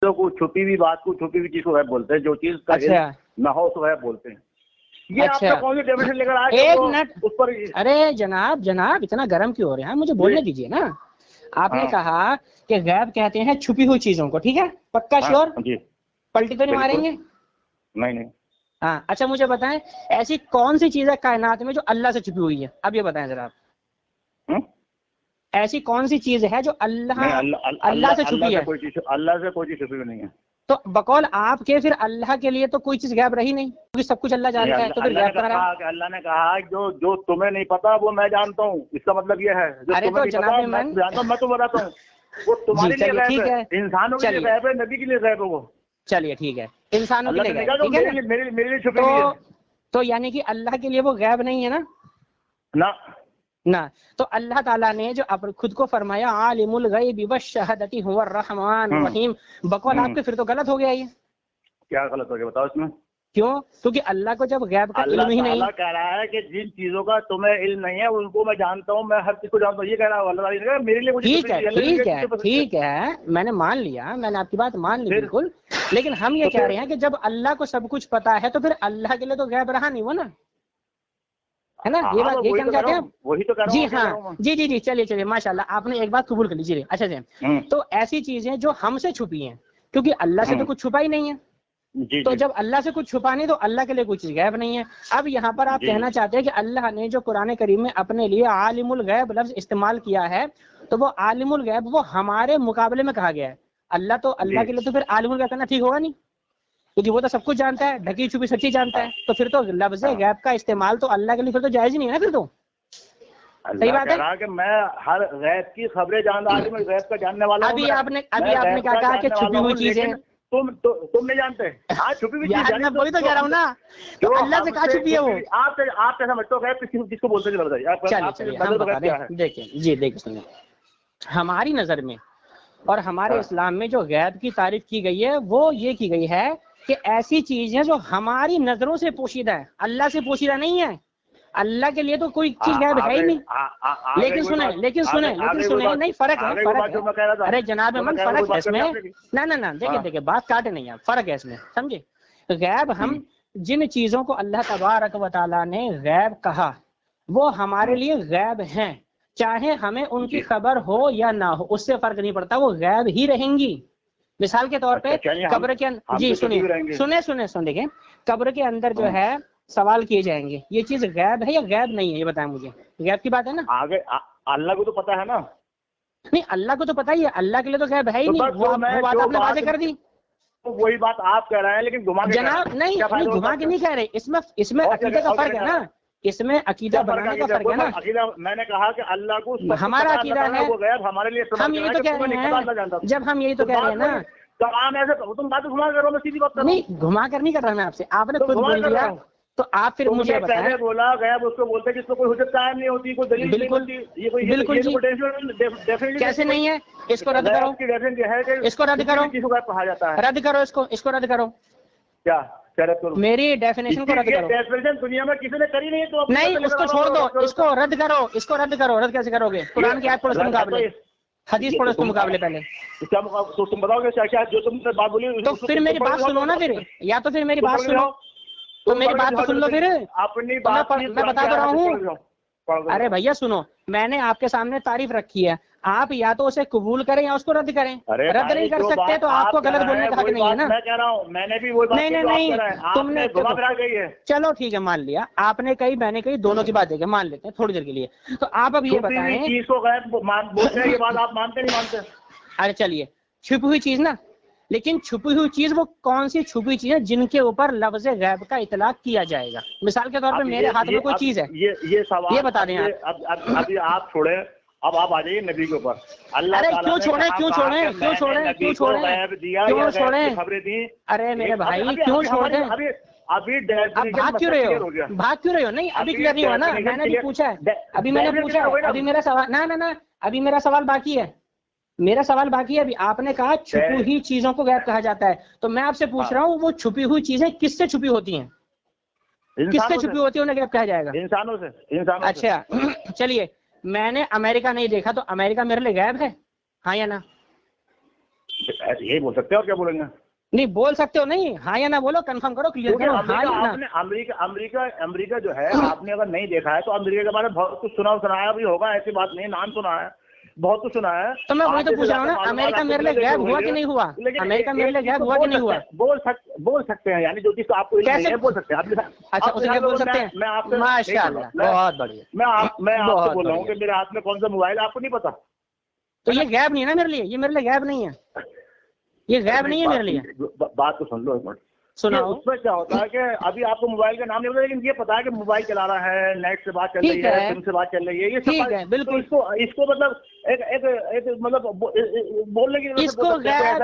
को, छुपी हुई बात को, छुपी हुई चीज को गैब बोलते हैं। जो चीज का अच्छा ना हो तो गैब बोलते हैं। ये अच्छा आपने कौन सी डेफिनेशन लेकर आए एक मिनट। उस पर? अरे जनाब जनाब इतना गर्म क्यों हो रहे हैं, मुझे बोलने दीजिए ना। आपने कहा कि गैब कहते हैं छुपी हुई चीजों को, ठीक है, पक्का श्योर? जी पलटी तो नहीं मारेंगे? नहीं। हाँ अच्छा मुझे बताएं, ऐसी कौन सी चीज है कायनात में जो अल्लाह से छुपी हुई है? अब ये बताएं जरा आप। ऐसी कौन सी चीज है जो अल्लाह से छुपी है? अल्लाह से कोई चीज छुपी हुई नहीं है। तो बकौल आपके फिर अल्लाह के लिए तो कोई चीज गैब रही नहीं, क्योंकि सब कुछ अल्लाह जानता है, तो फिर गैब कहाँ रहा? अल्लाह ने कहा जो तुम्हें नहीं पता वो मैं जानता हूँ। इसका मतलब ये है अरे तो जनाब मैं जानता हूँ, मैं तो बताता हूँ। वो तुम्हारे लिए गैब है, इंसानों के लिए गैब है, नबी के लिए गैब है वो। चलिए ठीक है, इंसानों के लिए गैब, ठीक है मेरे लिए छुपी हुई है। तो यानी कि अल्लाह के लिए वो गैब नहीं है ना? ना तो अल्लाह ताला ने जो खुद को फरमाया आलिमुल गैबि वश्शहादति हुवर रहमान रहीम, बकौल आपके फिर तो गलत हो गया ये। क्या गलत हो गया बताओ इसमें? क्यों? क्योंकि अल्लाह को जब गैब का इल्म ही नहीं। अल्लाह कह रहा है कि जिन चीजों का तुम्हें इल्म नहीं है उनको मैं जानता हूँ, मैं हर चीज को जानता हूँ। ये कह रहा है अल्लाह मेरे लिए। ठीक है मैंने मान लिया, मैंने आपकी बात मान ली बिल्कुल, लेकिन हम ये कह रहे हैं कि जब अल्लाह को सब कुछ पता है तो फिर अल्लाह के लिए तो गैब रहा नहीं वो ना, है ना? ये बात ये कहना चाहते हैं? वही तो कह रहा हूं। जी हाँ जी चलिए माशाल्लाह आपने एक बात कबूल कर लीजिए। अच्छा जी, तो ऐसी चीजें जो हमसे छुपी हैं, क्योंकि अल्लाह से तो कुछ छुपा ही नहीं है, तो जब अल्लाह से कुछ छुपा नहीं तो अल्लाह के लिए कुछ चीज गैब नहीं है। अब यहाँ पर आप कहना चाहते हैं कि अल्लाह ने जो कुरान करीम में अपने लिए आलिमुल गैब लफ्ज इस्तेमाल किया है, तो वो आलिमुल गैब वो हमारे मुकाबले में कहा गया है। अल्लाह के लिए तो फिर आलिमुल गैब करना ठीक होगा नहीं, क्योंकि वो तो सब कुछ जानता है, ढकी छुपी सच्ची जानता है, तो फिर तो लफ्ज गैब का इस्तेमाल तो अल्लाह के लिए फिर तो जायज ही नहीं है ना फिर तो। सही बात है कि मैं हर गैब की खबरें जानता हूं, मैं गैब का जानने वाला हूं। अभी आपने क्या कहा कि छुपी हुई चीजें तुम नहीं जानते। हाँ छुपी हुई चीज मैं वही तो कह रहा हूँ ना, तो अल्लाह से कहा छुपी है वो। आप कैसा समझते हो गैब किसको बोलते हैं बताइए। चलिए हम बता दें, देखिए सुनिए, हमारी नजर में और हमारे इस्लाम में जो गैब की तारीफ की गई है वो ये की गई है कि ऐसी चीज है जो हमारी नजरों से पोशीदा है, अल्लाह से पोशीदा नहीं है। अल्लाह के लिए तो कोई चीज गैब है ही नहीं। लेकिन सुने नहीं, फर्क है। अरे जनाब अमन फर्क है इसमें ना देखिए बात काटे नहीं आप, फर्क है इसमें, समझे? गैब हम जिन चीजों को अल्लाह तबारक व तआला ने गैब कहा वो हमारे लिए गैब हैं, चाहे हमें उनकी खबर हो या ना हो, उससे फर्क नहीं पड़ता, वो गैब ही रहेंगी। मिसाल के तौर पे कब्र के अंदर, जी सुने देखिए, कब्र के अंदर जो है सवाल किए जाएंगे, ये चीज गैब है या गैब नहीं है, ये बताएं मुझे। गैब की बात है ना, आगे अल्लाह को तो पता है ना। नहीं अल्लाह को तो पता ही है, अल्लाह के लिए तो गैब है ही नहीं। वो बात आपने वाज़ेह कर दी। तो वही बात आप कह रहे हैं, लेकिन घुमा के जनाब नहीं घुमा के नहीं कह रहे, इसमें अकीदे का फर्क है ना, इसमें अकीदा बनाने का फर्क है ना। अकीदा मैंने कहा कि अल्लाह को हमारा अकीदा है, वो गैब हमारे लिए, हम यही तो कह रहे हैं, जब हम यही तो कह रहे हैं ना, तो आप ऐसे तुम बात घुमा कर रहे हो, मैं सीधी बात कर रहा हूं। नहीं घुमा कर नहीं कर रहा मैं आपसे, आपने खुद बोल दिया, तो आप फिर मुझे बताएं। पहले बोला गैब उसको बोलते हैं जिसको कोई हुज्जत कायम नहीं होती, कोई दलील नहीं होती। ये कोई बिल्कुल कैसे नहीं है, इसको रद्द करो, इसको रद्द करो, कहा जाता है, रद्द करो इसको रद्द करो। क्या करो? मेरी डेफिनेशन को रद्द करो। डेफिनेशन दुनिया में किसी ने करी नहीं, तो नहीं उसको छोड़ दो, इसको रद्द करो। रद्द कैसे करोगे? कुरान की आयत पढ़ो उसके मुकाबले, हदीस पढ़ो उसके मुकाबले पहले। तो तुम बताओगे क्या जो तुमने बात बोली, तो फिर मेरी बात सुनो ना फिर, या तो फिर मेरी बात सुनो, तो मेरी बात तो सुन लो फिर, अपनी बात मैं बता तो रहा हूँ। अरे भैया सुनो, मैंने आपके सामने तारीफ रखी है, आप या तो उसे कबूल करें या उसको रद्द करें। रद्द नहीं कर सकते तो आपको गलत बोलने का हक नहीं है ना। मैं कह रहा हूँ, मैंने भी वो बात नहीं तुमने गई है। चलो ठीक है मान लिया, आपने कही मैंने कही, दोनों की बात है, मान लेते हैं थोड़ी देर के लिए। तो आप अब ये बताएं, चीज को बोलते हैं, ये बात आप मानते नहीं मानते? अरे चलिए छुपी हुई चीज ना, लेकिन छुपी हुई चीज वो कौन सी छुपी चीज है जिनके ऊपर लफ्ज गैब का इतलाक किया जाएगा? मिसाल के तौर पे मेरे हाथ में कोई चीज है, ये सवाल ये बता दें आप। अभी आप छोड़े, अब आप आ जाइए नबी के ऊपर। अल्लाह क्यों छोड़े खबरें दी। अरे मेरे भाई क्यों छोड़ दें? अभी भाग क्यों रहे हो? नहीं अभी क्लियर नहीं हुआ ना, मैंने भी पूछा है, अभी मैंने पूछा, अभी मेरा सवाल ना अभी मेरा सवाल बाकी है, अभी आपने कहा छुपी हुई चीजों को गैब कहा जाता है, तो मैं आपसे पूछ रहा हूँ वो छुपी हुई चीजें किससे छुपी होती हैं? किससे छुपी होती है उन्हें गैब कहा जाएगा? इंसानों से। अच्छा चलिए, मैंने अमेरिका नहीं देखा तो अमेरिका मेरे लिए गैब है, हाँ या ना? ऐसे यही बोल सकते हो और क्या बोलेंगे? नहीं बोल सकते हो, नहीं हाँ या ना बोलो, कंफर्म करो, क्लियर क्योंकि करो, हाँ या ना। आपने अमेरिका जो है, आपने अगर नहीं देखा है तो अमेरिका के बारे में बहुत कुछ सुनाया भी होगा, ऐसी बात नहीं, नाम सुना है, बहुत कुछ सुना है। तो मैं वही तो पूछ रहा हूँ ना, अमेरिका मेरे लिए गैब हुआ कि नहीं हुआ? अमेरिका मेरे लिए गैब हुआ कि नहीं हुआ? बोल सकते हैं, यानी जो चीज आपको इल्म नहीं है बोल सकते हैं आप। अच्छा उसे क्या बोल सकते हैं? मैं आपसे माशाल्लाह, बहुत बढ़िया। मैं आपसे बोल रहा हूँ कि मेरे हाथ में कौन सा मोबाइल है, आपको नहीं पता। तो ये गैब नहीं है ना मेरे लिए, ये मेरे लिए गैब नहीं है, ये गैब नहीं है मेरे लिए। बात तो सुन लो एक मिनट, सुनाओ। उसमें क्या होता है कि अभी आपको मोबाइल का नाम नहीं पता, लेकिन ये पता है कि मोबाइल चला रहा है, नेट से बात चल रही है, सिम से बात चल रही है, ये सब ठीक है बिल्कुल। तो इसको मतलब एक मतलब बोलने की इसको गैब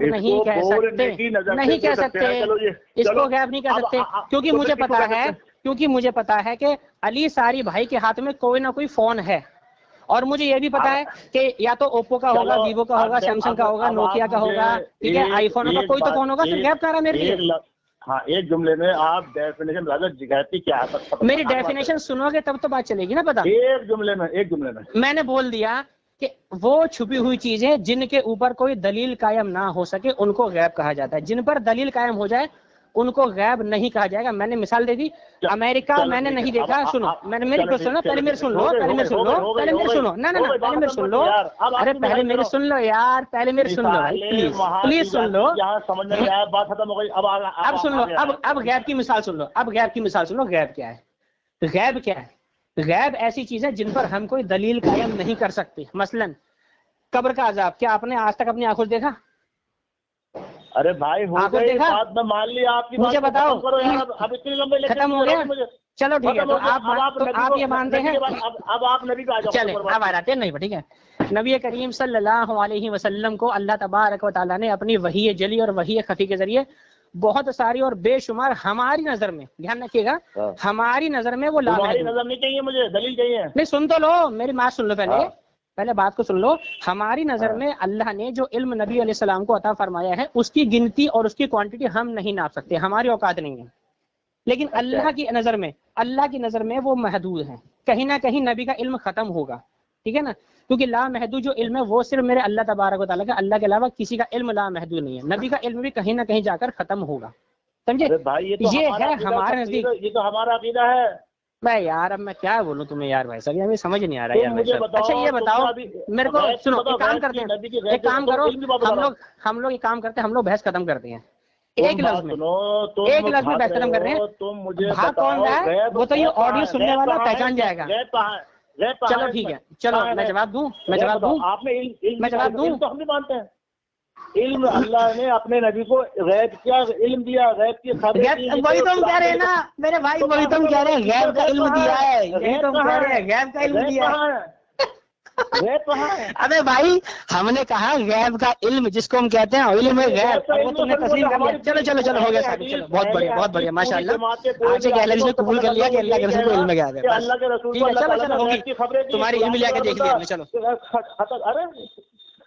नहीं कह सकते, नहीं कह सकते, इसको गैब नहीं कह सकते, क्योंकि मुझे पता है कि अली सारी भाई के हाथ में कोई ना कोई फोन है, और मुझे ये भी पता है कि या तो ओप्पो का होगा, वीवो का होगा, सैमसंग का होगा, नोकिया का होगा, ठीक है, आईफोन का कोई तो फोन होगा, फिर गैप कह रहा मेरे लिए। हाँ, एक जुमले में आप डेफिनेशन कहती क्या है? मेरी डेफिनेशन सुनोगे तब तो बात चलेगी ना पता। एक जुमले में मैंने बोल दिया कि वो छुपी हुई चीजें जिनके ऊपर कोई दलील कायम ना हो सके उनको गैब कहा जाता है, जिन पर दलील कायम हो जाए उनको गैब नहीं कहा जाएगा। मैंने मिसाल दे दी, अमेरिका मैंने नहीं देखा, सुनो मैंने मेरी क्वेश्चन सुनो, पहले मेरे सुन लो, पहले मेरे सुन लो, पहले मेरे सुनो, ना ना ना पहले मेरे सुन लो, अरे पहले मेरे सुन लो यार, पहले मेरे सुन लो भाई, प्लीज प्लीज सुन लो, समझ में आया, बात खत्म हो गई। अब सुन लो, अब गैब की मिसाल सुन लो, अब गैब की मिसाल सुन लो। गैब क्या है? गैब क्या है? गैब ऐसी चीज है जिन पर हम कोई दलील कायम नहीं कर सकते। मसलन कब्र का अजाब, क्या आपने आज तक अपनी आंखों से देखा? अरे भाई हो गई बात, मैं मान लिया आपकी, मुझे बताओ करो यार, अब इतनी लंबे खत्म हो गया, चलो ठीक है, तो आप ये मानते हैं, अब आप नबी पे आ जाओ। चले अब आ जाते हैं, नहीं ठीक है। नबी करीम सल्लल्लाहु अलैहि वसल्लम को अल्लाह तबारक व तआला ने अपनी वही जली और वही खफी के जरिए बहुत सारी और बेशुमार, हमारी नजर में, ध्यान रखिएगा, हमारी नजर में वो नजर नहीं चाहिए, मुझे दलील चाहिए। नहीं सुन तो लो, मेरी बात सुन लो, पहले बात को सुन लो। हमारी नजर में अल्लाह ने जो इल्म नबी अलैहिस्सलाम को अता फरमाया है उसकी गिनती और उसकी क्वांटिटी हम नहीं नाप सकते, हमारी औकात नहीं है। लेकिन अल्लाह की नजर में वो महदूद है, कहीं ना कहीं नबी का इल्म खत्म होगा, ठीक है ना, क्योंकि ला महदूद जो इल्म है वो सिर्फ मेरे अल्लाह तबारक व तआला का, अल्लाह के अलावा किसी का इल्म ला महदूद नहीं है। नबी का इल्म भी कहीं ना कहीं जाकर खत्म होगा, समझे? ये है हमारे नजदीक, ये तो हमारा अकीदा है मैं यार, अब मैं क्या बोलूं तुम्हें यार भाई साहब, मुझे समझ नहीं आ रहा यार भाई साहब। अच्छा ये बताओ मेरे को, सुनो एक काम करते हैं, एक काम करो, हम लोग एक काम करते हैं, हम लोग बहस खत्म करते हैं एक लफ्ज में, एक लफ्ज में बहस खत्म कर रहे हैं। तुम मुझे भाग कौन रहा है वो तो ये ऑडियो सुनने वाला पहचान जाएगा। चलो ठीक है, चलो मैं जवाब दूं, मैं जवाब दूं, तो हम भी मानते हैं इल्म अल्लाह ने अपने नबी को गैब क्या इल्म दिया, गैब की खबरें, वही तुम कह रहे हैं ना मेरे भाई, वही तुम कह रहे हैं गैब का इल्म दिया है, यही तुम कह रहे हैं गैब का इल्म दिया है। अबे भाई हमने कहा गैब का इल्म जिसको हम कहते हैं इल्म है गैब, वो तुमने तस्लीम कर लिया। चलो चलो चलो हो गया साहब, चलो बहुत बढ़िया माशाल्लाह, आज एक अहले ने कबूल कर लिया कि अल्लाह के रसूल को इल्म गैब है। ठीक है चलो चलो होगी तुम्हारी इल्म लिया के देख लिया हमने, चलो।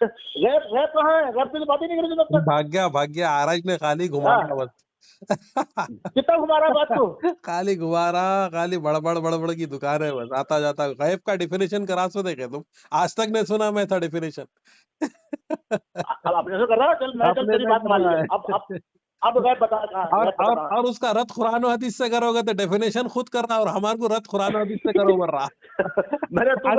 अरे गैब कहाँ है? गैब की बात ही नहीं करी। भाग गया आराज ने खाली घुमा बस। कितना घुमा रहा बात को? खाली घुमा रहा, खाली बड़बड़ की दुकान है बस, आता जाता। गैब का डिफिनेशन करा सो देखे तुम, आज तक नहीं सुना मैं था डिफिनेशन। अब आपने कर रहा, चल मैं तेरी बात मान लिया, अब गैब बता। और उसका रद्द कुरान और हदीस से करोगे तो डेफिनेशन खुद कर रहा, और हमारे को रद्द कुरान और हदीस से करो बोल रहा। अगर तू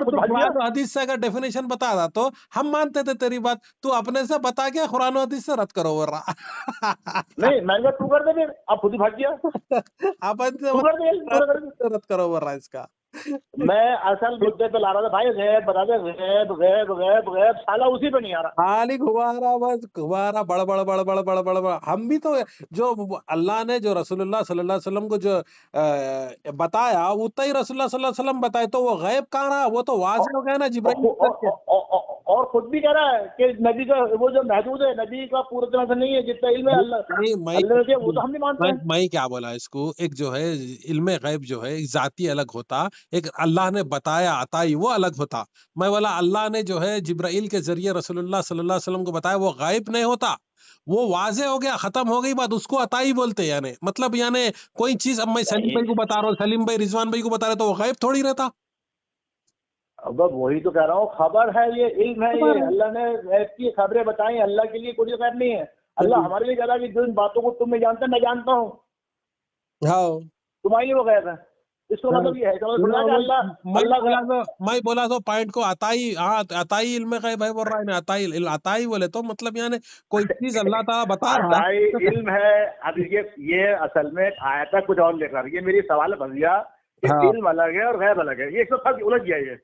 कुरान और हदीस से अगर डेफिनेशन बता रहा तो हम मानते थे तेरी बात, तू अपने से बता के कुरान और हदीस से रद्द करो बोल रहा। नहीं मैंने तू कर दे, फिर अब खुद ही भाग गया। अपन से रद्द करो बोल रहा इसका। मैं असल मुद्दे पे ला रहा था भाई, गैब बता दे, गैब साला उसी पे नहीं आ रहा, खाली घुमा रहा बस, घुमा रहा बड़। हम भी तो जो अल्लाह ने जो रसूलुल्लाह सल्लल्लाहु अलैहि वसल्लम को जो बताया उतना ही रसूलुल्लाह सल्लल्लाहु अलैहि वसल्लम बताए, तो वो गैब कहाँ रहा? वो तो वाज़ हो गया ना जिब्राइल। और खुद भी कह रहा है कि नबी का वो जो महदूद है, नबी का पूरी तरह से नहीं है, जितना इल्म है अल्लाह ने, वो तो हम नहीं मानते हैं। मैं क्या बोला इसको, एक जो है इल्म गैब जो है जाती अलग होता, एक अल्लाह ने बताया अताई वो अलग होता। मैं बोला अल्लाह ने जो है जिब्राइल के जरिए रसूलुल्लाह सल्लल्लाहु अलैहि वसल्लम को बताया, वो गायब नहीं होता, वो वाजे हो गया, खत्म हो गई बात, उसको अताई बोलते। यानी मतलब यानी कोई चीज अब मैं सलीम भाई को बता रहा हूँ, सलीम भाई रिजवान भाई को बता रहे तो वो गायब थोड़ी रहता। अब वही तो कह रहा हूँ, खबर है ये, इल्म है ये, अल्लाह ने गैब की खबरें बताई, अल्लाह के लिए कोई गैब नहीं है। अल्लाह हमारे लिए कह रहा है कि जिन बातों को तुम नहीं जानते मैं जानता हूँ, हाँ तुम्हारे लिए वो गैब है। इसका मतलब ये है कि मैं बोला तो पॉइंट को अताई, हाँ अताई इल्म गैब है बोल रहा है ना, अताई बोले तो मतलब यानी कोई चीज अल्लाह ताला बता रहा अताई इल्म है। अब ये असल में आयत है कुछ और लेकर, ये मेरी सवाल है भैया कि हाँ। इल्म अलग है और गैब अलग है, ये सब उलझ गया ये।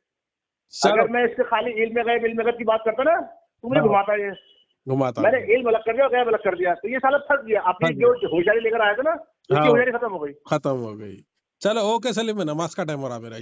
अगर मैं इससे खाली इल्म गैब की बात करता ना तो मुझे घुमाता ये, घुमाता मैंने इल्म अलग कर दिया और गैब अलग कर दिया, तो ये साला फंस गया। अपनी जो होशियारी लेकर आया था ना, उसकी होशियारी खत्म हो गई। खत्म हो गई। चलो ओके सलीम, नमाज का टाइम हो रहा है मेरा।